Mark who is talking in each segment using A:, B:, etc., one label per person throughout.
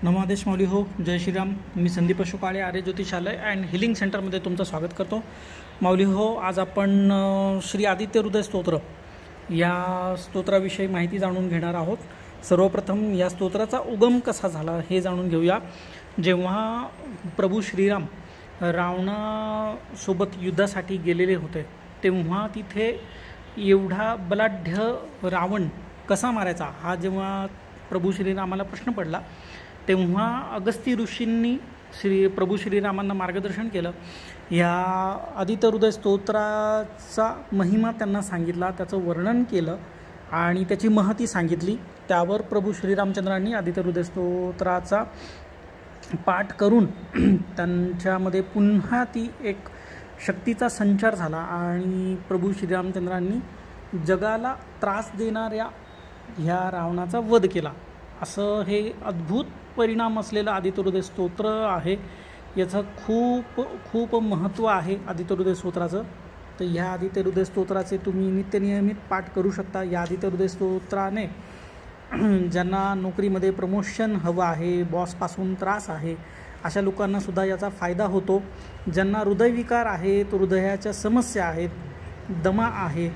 A: नमादेश माऊली हो. जय श्रीराम. मी संदीप अशोक काळे, आर्य ज्योतिषालय and healing सेंटरमध्ये तुमचं स्वागत करतो. माऊली हो, आज आपण श्री आदित्य हृदय स्तोत्र या स्तोत्राविषयी माहिती जाणून घेणार आहोत. सर्वप्रथम या स्तोत्राचा उगम कसा झाला हे जाणून घेऊया. जेव्हा प्रभू श्रीराम रावणासोबत युद्धासाठी गेलेले होते, तेव्हा तिथे एवढा बलाढ्य रावण कसा मारायचा हा जेव्हा प्रभू श्रीरामाला प्रश्न पडला, तेव्हा अगस्ती ऋषींनी प्रभू श्रीरामांना मार्गदर्शन केलं. या आदित्य हृदय स्तोत्राचा महिमा त्यांना सांगितला, त्याचं वर्णन केलं आणि त्याची महती सांगितली. त्यावर प्रभू श्रीरामचंद्रांनी आदित्य हृदय स्तोत्राचा पाठ करून त्यांच्यामध्ये पुन्हा ती एक शक्तीचा संचार झाला आणि प्रभू श्रीरामचंद्रांनी जगाला त्रास देणाऱ्या ह्या रावणाचा वध केला. असं हे अद्भुत परिणाम असलेलं आदित्य हृदय स्तोत्र आहे. याचं खूप महत्त्व आहे आदित्य हृदय स्तोत्राचं. तर ह्या आदित्य हृदय स्तोत्राचे तुम्ही नित्यनियमित पाठ करू शकता. या आदित्य हृदय स्तोत्राने ज्यांना नोकरीमध्ये प्रमोशन हवं आहे, बॉसपासून त्रास आहे, अशा लोकांनासुद्धा याचा फायदा होतो. ज्यांना हृदयविकार आहेत, हृदयाच्या समस्या आहेत, दमा आहे,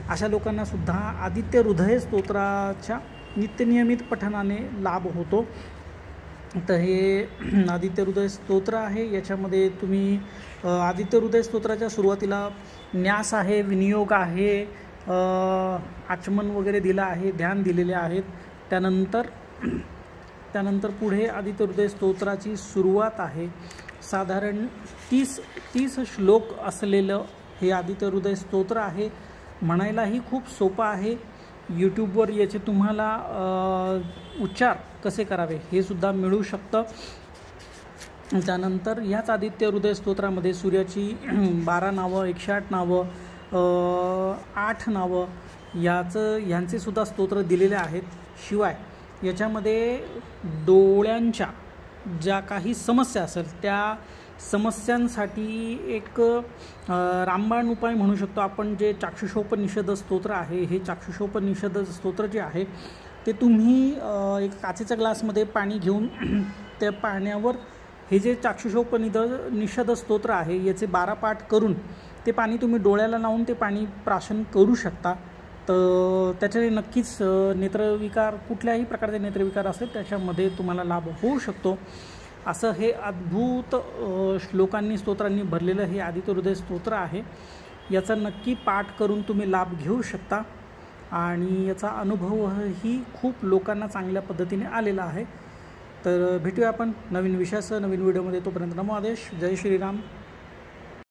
A: अशा लोकांनासुद्धा आदित्य हृदय स्तोत्राच्या नित्यनियमित पठणाने लाभ होतो. तर हे आदित्य हृदय स्तोत्र आहे. याच्यामध्ये तुम्ही आदित्य हृदय स्तोत्राच्या सुरुवातीला न्यास आहे, विनियोग आहे, आचमन वगैरे दिला आहे, ध्यान दिलेले आहेत. त्यानंतर पुढे आदित्य हृदय स्तोत्राची सुरुवात आहे. साधारण 30 श्लोक असलेलं हे आदित्य हृदय स्तोत्र आहे. म्हणायलाही खूप सोपं आहे. यूट्यूबवर याचे तुम्हाला उच्चार कसे करावे हे सुद्धा मिळू शकतं. त्यानंतर ह्याच आदित्य हृदय स्तोत्रामध्ये सूर्याची 12 नावं, 108 नावं, 8 नावं ह्यांचे सुद्धा स्तोत्र दिलेले आहेत. शिवाय याच्यामध्ये डोळ्यांच्या ज्या काही समस्या असेल त्या समस्यांसाठी एक रामबाण उपाय म्हणू शकतो आपण, जे चाक्षुषोपनिषद स्तोत्र आहे. हे चाक्षुषोपनिषद स्तोत्र जे आहे ते तुम्ही एक काचेच्या ग्लासमध्ये पाणी घेऊन त्या पाण्यावर हे जे चाक्षुषोपनिषद स्तोत्र आहे याचे 12 पाठ करून ते पाणी तुम्ही डोळ्याला लावून ते पाणी प्राशन करू शकता. तर त्याच्याने नक्कीच नेत्रविकार, कुठल्याही प्रकारचे नेत्रविकार असेल त्याच्यामध्ये तुम्हाला लाभ होऊ शकतो. असं हे अद्भुत श्लोकांनी, स्तोत्रांनी भरलेलं हे आदित्य हृदय स्तोत्र आहे. याचा नक्की पाठ करून तुम्ही लाभ घेऊ शकता आणि याचा अनुभवही खूप लोकांना चांगल्या पद्धतीने आलेला आहे. तर भेटूया आपण नवीन विषयासह, नवीन व्हिडिओमध्ये. तोपर्यंत नमो आदेश. जय श्रीराम.